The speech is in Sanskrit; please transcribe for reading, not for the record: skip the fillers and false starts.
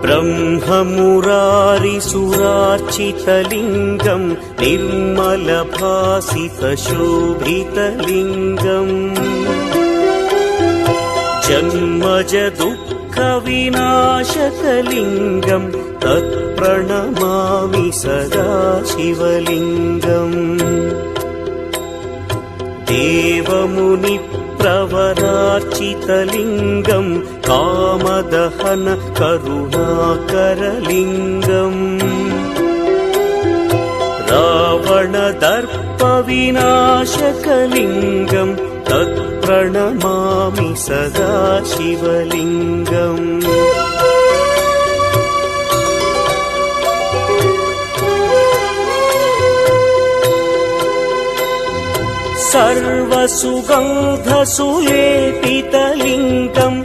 ब्रह्ममुरारिसुरार्चितलिङ्गम् निर्मलभासितशोभितलिङ्गम् जन्मजदुःखविनाशकलिङ्गम् तत्प्रणमामि सदा शिवलिङ्गम् देवमुनिप्रवरार्चितलिङ्गम् कामदहन करुणाकरलिङ्गम् रावणदर्पविनाशकलिङ्गम् तत्प्रणमामि सदा शिवलिङ्गम् सर्वसुगन्धसुलेपितलिङ्गम्